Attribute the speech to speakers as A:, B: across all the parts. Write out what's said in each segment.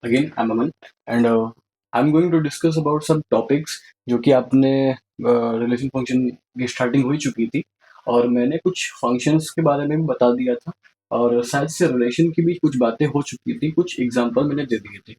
A: Again, I'm Aman, and I'm going to discuss about some topics जो कि आपने relation function की starting हो चुकी थी और मैंने कुछ फंक्शंस के बारे में भी बता दिया था और शायद से रिलेशन की भी कुछ बातें हो चुकी थी, कुछ एग्जांपल मैंने दे दिए थे।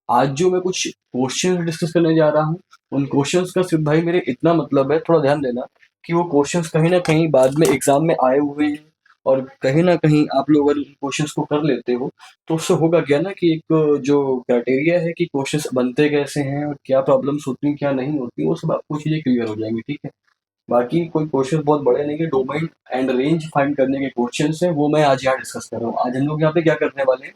A: आज जो मैं कुछ क्वेश्चन डिस्कस करने जा रहा हूँ, उन क्वेश्चंस का सिर्फ भाई मेरे इतना मतलब है, थोड़ा ध्यान देना कि वो क्वेश्चंस कहीं ना कहीं बाद में एग्जाम में आए हुए हैं और कहीं ना कहीं आप लोग अगर क्वेश्चंस को कर लेते हो तो उससे होगा क्या ना कि एक जो क्राइटेरिया है कि क्वेश्चंस बनते कैसे हैं और क्या प्रॉब्लम्स होती हैं क्या नहीं होती, वो सब आपको चीज़ें क्लियर हो जाएंगी। ठीक है, बाकी कोई क्वेश्चन बहुत बड़े नहीं है, डोमेन एंड रेंज फाइंड करने के क्वेश्चंस हैं, वो मैं आज यहाँ डिस्कस कर रहा हूँ। आज हम लोग यहाँ पे क्या करने वाले हैं,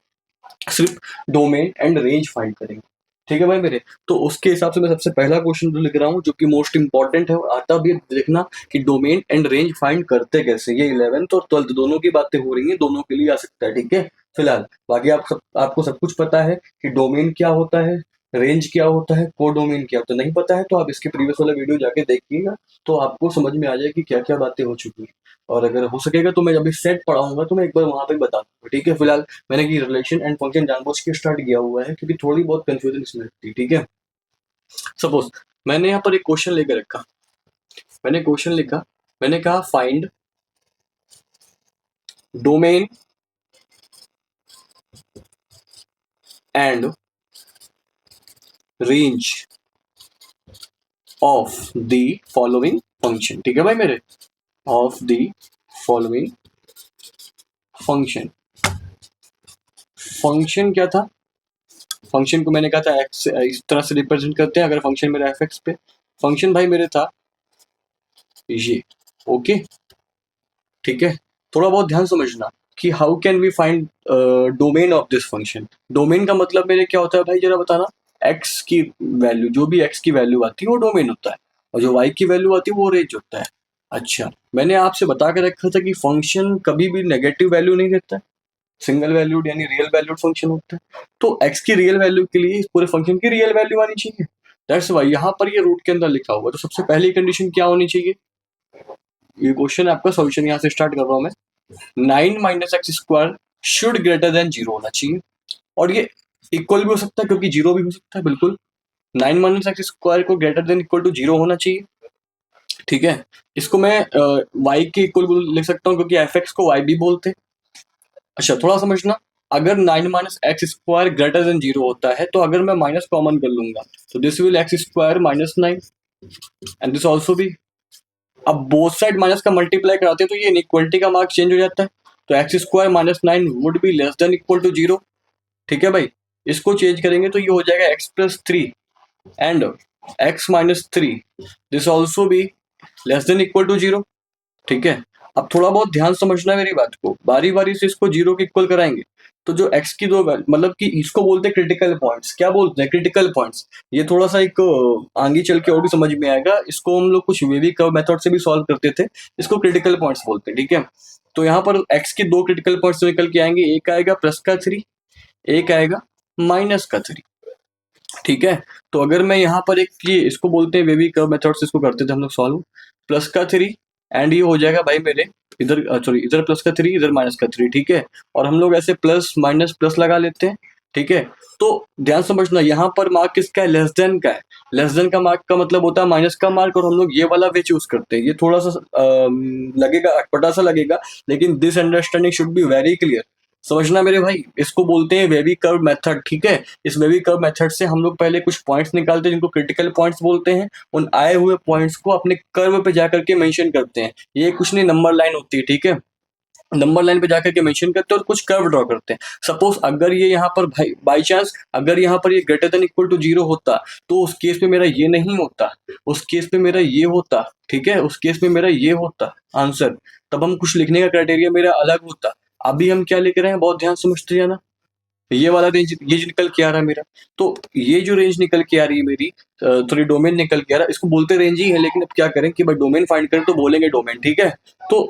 A: सिर्फ डोमेन एंड रेंज फाइंड करेंगे। ठीक है भाई मेरे, तो उसके हिसाब से मैं सबसे पहला क्वेश्चन जो लिख रहा हूँ जो कि मोस्ट इंपॉर्टेंट है, और आता भी है, देखना कि डोमेन एंड रेंज फाइंड करते कैसे। ये 11th और 12th दोनों की बातें हो रही हैं, दोनों के लिए आ सकता है। ठीक है, फिलहाल बाकी आपको सब कुछ पता है कि डोमेन क्या होता है, रेंज क्या होता है, कोडोमेन क्या होता है। नहीं पता है तो आप इसके प्रीवियस वाला वीडियो जाके देखिएगा, तो आपको समझ में आ जाए कि क्या क्या बातें हो चुकी हैं। और अगर हो सकेगा तो मैं जब भी सेट पढ़ाऊंगा तो मैं एक बार वहां पे बता दूंगा। ठीक है, फिलहाल मैंने की रिलेशन एंड फंक्शन जानबूझ के स्टार्ट किया हुआ है क्योंकि थोड़ी बहुत कंफ्यूजन इसमें थी। ठीक है, सपोज मैंने यहाँ पर एक क्वेश्चन लेकर रखा, मैंने क्वेश्चन लिखा, मैंने कहा find domain and range of the following function. ठीक है भाई मेरे, of the following function. Function क्या था, फंक्शन को मैंने कहा था एक्स इस तरह से रिप्रेजेंट करते हैं अगर फंक्शन मेरा एफ एक्स पे। फंक्शन भाई मेरे था ये। ओके, ठीक है, थोड़ा बहुत ध्यान समझना कि how can we find domain of this function. Domain का मतलब मेरे क्या होता है भाई, जरा बताना। एक्स की वैल्यू, जो भी एक्स की वैल्यू आती है वो डोमेन होता है, और जो वाई की वैल्यू आती है वो रेंज होता है। अच्छा, मैंने आपसे बता के रखा था कि फंक्शन कभी भी नेगेटिव वैल्यू नहीं देता है, सिंगल वैल्यूड यानी रियल वैल्यूड फंक्शन होता है। तो एक्स की रियल वैल्यू के लिए इस पूरे फंक्शन की रियल वैल्यू आनी चाहिए। दैट्स वाई यहाँ पर ये रूट के अंदर लिखा हुआ है। तो सबसे पहली कंडीशन क्या होनी चाहिए, ये क्वेश्चन आपका सॉल्यूशन यहाँ से स्टार्ट कर रहा हूँ मैं। 9 - x² शुड ग्रेटर देन 0 होना चाहिए, और ये इक्वल भी हो सकता है क्योंकि 0 भी हो सकता है, बिल्कुल। 9 - x² को ग्रेटर देन इक्वल टू 0 होना चाहिए। ठीक है, इसको मैं y के इक्वल लिख सकता हूँ क्योंकि एफ एक्स को y भी बोलते हैं। अच्छा, थोड़ा समझना, अगर 9 - x² ग्रेटर देन 0 होता है तो अगर मैं माइनस कॉमन कर लूंगा तो this will x² -9 and this also भी। अब बोथ साइड माइनस का मल्टीप्लाई कराते हैं तो ये इनइक्वलिटी का मार्क चेंज हो जाता है, तो x² -9 would be less than equal to 0। ठीक है भाई, इसको चेंज करेंगे तो ये हो जाएगा x+3 and x-3, this also be less than equal to 0। ठीक है, अब थोड़ा बहुत ध्यान समझना मेरी बात को, बारी बारी से इसको 0 के इक्वल कराएंगे तो जो x की दो मतलब कि इसको बोलते हैं क्रिटिकल पॉइंट्स। क्या बोलते हैं, क्रिटिकल पॉइंट्स। ये थोड़ा सा एक आगे चल के और भी समझ में आएगा, इसको हम लोग कुछ वेवी कर्व मेथड से भी सॉल्व करते थे, इसको क्रिटिकल पॉइंट्स बोलते हैं। ठीक है, तो यहाँ पर x के दो क्रिटिकल पॉइंट्स निकल के आएंगे, एक आएगा +3, एक आएगा -3। ठीक है, तो अगर मैं यहाँ पर एक ये इसको बोलते हैं वेवी कर्व मेथड से इसको करते थे हम लोग सॉल्व, +3 एंड ये हो जाएगा भाई मेरे इधर, सॉरी इधर +3 इधर -3। ठीक है, और हम लोग ऐसे प्लस माइनस प्लस लगा लेते हैं। ठीक है, तो ध्यान समझना यहाँ पर मार्क किसका है, लेस देन का है। लेस देन का मार्क का मतलब होता है माइनस का मार्क, और हम लोग ये वाला वे चूज करते हैं। ये थोड़ा सा लगेगा अटपटा सा लगेगा, लेकिन this understanding should be very clear. समझना मेरे भाई, इसको बोलते हैं वेवी कर्व मेथड। ठीक है, इस वेवी कर्व मेथड से हम लोग पहले कुछ पॉइंट्स निकालते हैं जिनको क्रिटिकल पॉइंट्स बोलते हैं, उन आए हुए पॉइंट्स को अपने कर्व पे जाकर के मेंशन करते हैं। ये कुछ नहीं, नंबर लाइन होती है। ठीक है, नंबर लाइन पे जाकर के मेंशन करते हैं और कुछ कर्व ड्रॉ करते हैं। सपोज अगर ये यहाँ पर भाई बाई चांस अगर यहाँ पर ये ग्रेटर देन इक्वल टू 0 होता तो उस केस में मेरा ये नहीं होता, उस केस में मेरा ये होता। ठीक है, उस केस में मेरा ये होता आंसर, तब हम कुछ लिखने का क्राइटेरिया मेरा अलग होता। अभी हम क्या लिख रहे हैं, बहुत ध्यान समझते जाना। ये वाला रेंज, ये जो निकल के आ रहा है मेरा, तो ये जो रेंज निकल के आ रही है मेरी, थोड़ी डोमेन निकल के आ रहा है, इसको बोलते रेंज ही है, लेकिन अब क्या करें कि भाई डोमेन फाइंड करें तो बोलेंगे डोमेन। ठीक है, तो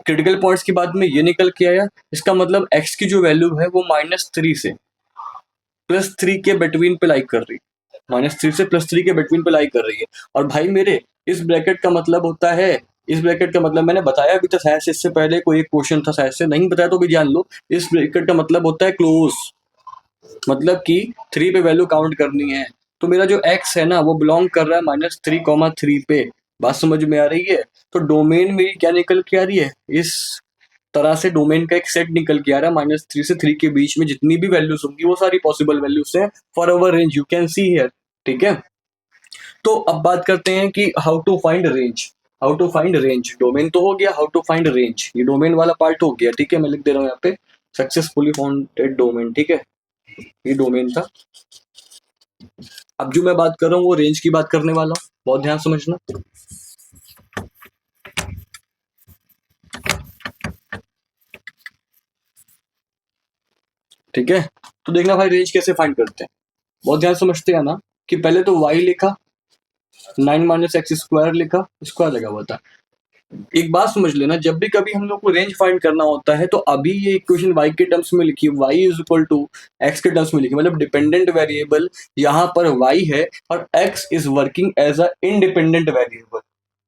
A: क्रिटिकल पॉइंट्स के बाद में ये निकल के आया, इसका मतलब x की जो वैल्यू है वो -3 से +3 के बिटवीन पे लाइक कर रही है, -3 से +3 के बिटवीन पे लाइक कर रही है। और भाई मेरे इस ब्रैकेट का मतलब होता है, इस ब्रैकेट का मतलब मैंने बताया भी था शायद से, इससे पहले कोई एक क्वेश्चन था शायद से, नहीं बताया तो भी जान लो। इस ब्रैकेट का मतलब होता है क्लोज। मतलब कि 3 पे वैल्यू काउंट करनी है। तो मेरा जो x है ना वो बिलोंग कर रहा है -3, 3 पे। बात समझ में आ रही है? तो डोमेन मेरी क्या निकल के आ रही है, इस तरह से डोमेन का एक सेट निकल के आ रहा है -3 से 3 के बीच में जितनी भी वैल्यूज होंगी वो सारी पॉसिबल वैल्यूज है for our range, you can see here. ठीक है, तो अब बात करते हैं कि how to find range. How to find range, domain तो हो गया, हाउ टू फाइंड रेंज ये डोमेन वाला पार्ट हो गया। ठीक है, मैं लिख दे रहा हूँ यहाँ पे सक्सेसफुली फाउंडेड डोमेन। ठीक है, ये डोमेन था। अब जो मैं बात कर रहा हूँ वो रेंज की बात करने वाला हूँ, बहुत ध्यान समझना। ठीक है, तो देखना भाई रेंज कैसे फाइंड करते हैं, बहुत ध्यान समझते हैं ना। कि पहले तो y लिखा, 9 - x² लिखा, स्क्वायर लगा हुआ था। एक बात समझ लेना, जब भी कभी हम लोग को रेंज फाइंड करना होता है तो अभी ये इक्वेशन y के टर्म्स में लिखी, y is equal to x के टर्म्स में लिखी, मतलब डिपेंडेंट वेरिएबल यहाँ पर y है और x is working as a independent variable.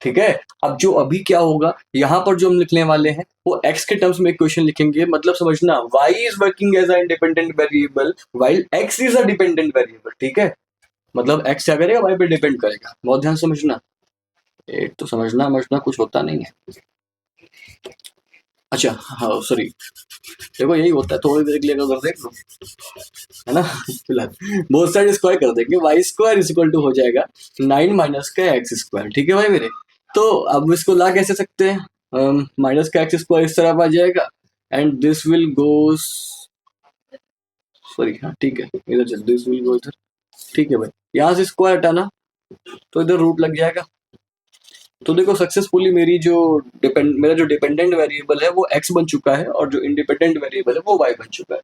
A: ठीक है, अब जो अभी क्या होगा, यहाँ पर जो हम लिखने वाले हैं वो x के टर्म्स में इक्वेशन लिखेंगे, मतलब समझना y is working as a independent variable while x is a dependent variable. ठीक है, मतलब x क्या करेगा, y पे डिपेंड करेगा, बहुत ध्यान समझना। एक तो समझना कुछ होता नहीं है। अच्छा हाँ सॉरी, देखो यही होता है, थोड़ी देर के लिए अगर देख लो, है ना। फिलहाल बोथ साइड स्क्वायर कर देंगे, y² इज इक्वल टू हो जाएगा 9 - x²। ठीक है भाई मेरे, तो अब इसको ला कैसे सकते हैं, माइनस का x² इस तरफ आ जाएगा and this will goes, sorry हाँ ठीक है, इधर चल, दिस विल गो इधर। ठीक है भाई, यहाँ से स्क्वायर हटाना तो इधर रूट लग जाएगा। तो देखो सक्सेसफुली मेरी जो मेरा जो डिपेंडेंट वेरिएबल है वो x बन चुका है और जो इंडिपेंडेंट वेरिएबल है वो y बन चुका है।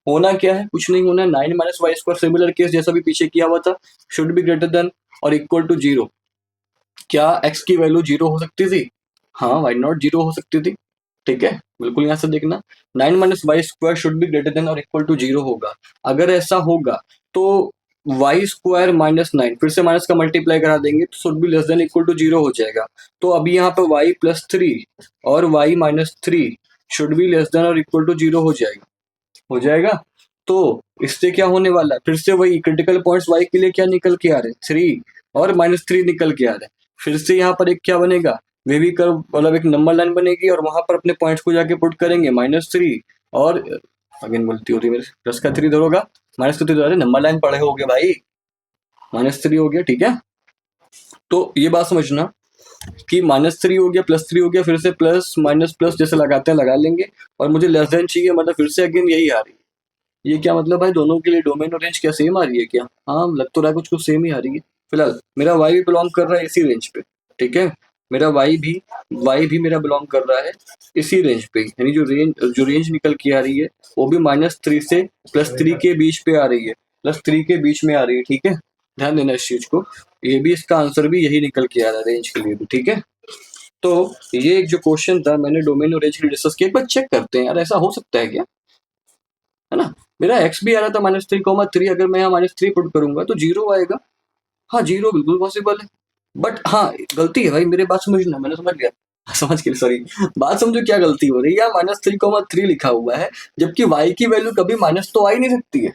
A: होना क्या है, कुछ नहीं होना है, 9 - y², सिमिलर केस जैसा भी पीछे किया हुआ था, शुड बी ग्रेटर देन और इक्वल टू 0। क्या x की वैल्यू 0 हो सकती थी? हाँ, वाई नॉट 0 हो सकती थी। ठीक है, बिल्कुल यहाँ से देखना, 9 - y² should be greater than और इक्वल टू 0 होगा। अगर ऐसा होगा तो y² -9, फिर से माइनस का मल्टीप्लाई करा देंगे तो should be less than equal to 0 हो जाएगा। तो अभी यहाँ पे y+3 और y-3 should be less then और इक्वल टू 0 हो जाएगा, हो जाएगा। तो इससे क्या होने वाला है, फिर से वही क्रिटिकल पॉइंट्स y के लिए क्या निकल के आ रहे हैं, 3 और -3 निकल के आ रहे हैं। फिर से यहाँ पर एक क्या बनेगा, वे भी कर्व, मतलब एक नंबर लाइन बनेगी और वहां पर अपने पॉइंट्स को जाके पुट करेंगे, -3 और अगेन गलती होती है मेरे, प्लस का 3 इधर होगा, माइनस का 3 इधर, नंबर लाइन पढ़े हो गए भाई, -3 हो गया। ठीक है, तो ये बात समझना कि -3 हो गया, +3 हो गया, फिर से प्लस माइनस प्लस जैसे लगाते हैं लगा लेंगे, और मुझे लेस देन चाहिए, मतलब फिर से अगेन यही आ रही है। ये क्या मतलब भाई, दोनों के लिए डोमेन और रेंज क्या सेम आ रही है क्या? हाँ लग तो रहा है कुछ कुछ सेम ही आ रही है। फिलहाल मेरा y भी बिलोंग कर रहा है इसी रेंज पे। ठीक है, मेरा y भी मेरा बिलोंग कर रहा है इसी रेंज पे, यानी जो रेंज निकल के आ रही है वो भी -3 से +3 के बीच पे आ रही है, +3 के बीच में आ रही है। ठीक है, ध्यान देना इस चीज को, ये भी इसका आंसर भी यही निकल के आ रहा है रेंज के लिए भी। ठीक है, तो ये एक जो क्वेश्चन था मैंने डोमेन और रेंज के लिए डिस्कस किया, एक बार चेक करते हैं यार ऐसा हो सकता है क्या, है ना। मेरा x भी आ रहा था -3, अगर मैं यहाँ -3 पुट करूंगा तो 0 आएगा। हाँ 0 बिल्कुल पॉसिबल है, बट हाँ गलती है भाई, मेरे बात समझना, मैंने समझ गया, समझ के सॉरी, बात समझो क्या गलती हो रही है, यहाँ -3, लिखा हुआ है, जबकि y की वैल्यू कभी माइनस तो आ ही नहीं सकती है,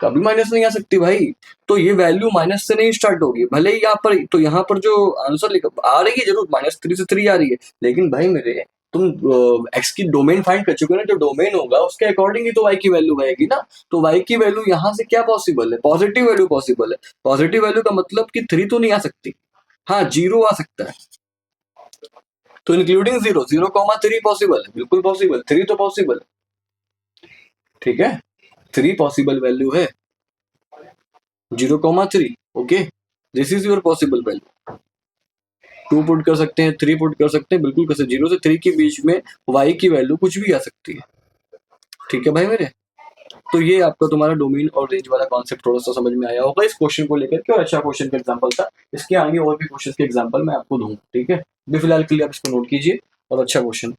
A: कभी माइनस नहीं आ सकती भाई। तो ये वैल्यू माइनस से नहीं स्टार्ट होगी, भले ही यहाँ पर, तो यहाँ पर जो आंसर लिखा आ रही है जरूर -3 से 3 आ रही है, लेकिन भाई मेरे, तुम एक्स की डोमेन फाइंड कर चुके हो ना, जो डोमेन होगा उसके अकॉर्डिंग ही तो वाई की वैल्यू आएगी ना। तो वाई की वैल्यू यहाँ से क्या पॉसिबल है, पॉजिटिव वैल्यू पॉसिबल है। पॉजिटिव वैल्यू का मतलब कि 3 तो नहीं आ सकती, हाँ 0 आ सकता है। तो इंक्लूडिंग 0, 0,3 पॉसिबल है, बिल्कुल पॉसिबल, 3 तो पॉसिबल है। ठीक है, 3 पॉसिबल वैल्यू है, 0,3। Okay, this is your possible value. 2 put कर सकते हैं, 3 पुट कर सकते हैं, बिल्कुल कर सकते, 0 से 3 के बीच में y की वैल्यू कुछ भी आ सकती है। ठीक है भाई मेरे, तो ये आपका तुम्हारा डोमेन और रेंज वाला कॉन्सेप्ट थोड़ा सा समझ में आया होगा इस क्वेश्चन को लेकर के, और अच्छा क्वेश्चन का एग्जांपल था। इसके आगे और भी क्वेश्चन के एग्जांपल मैं आपको दूंगा। ठीक है, अभी फिलहाल के लिए आप इसको नोट कीजिए, और अच्छा क्वेश्चन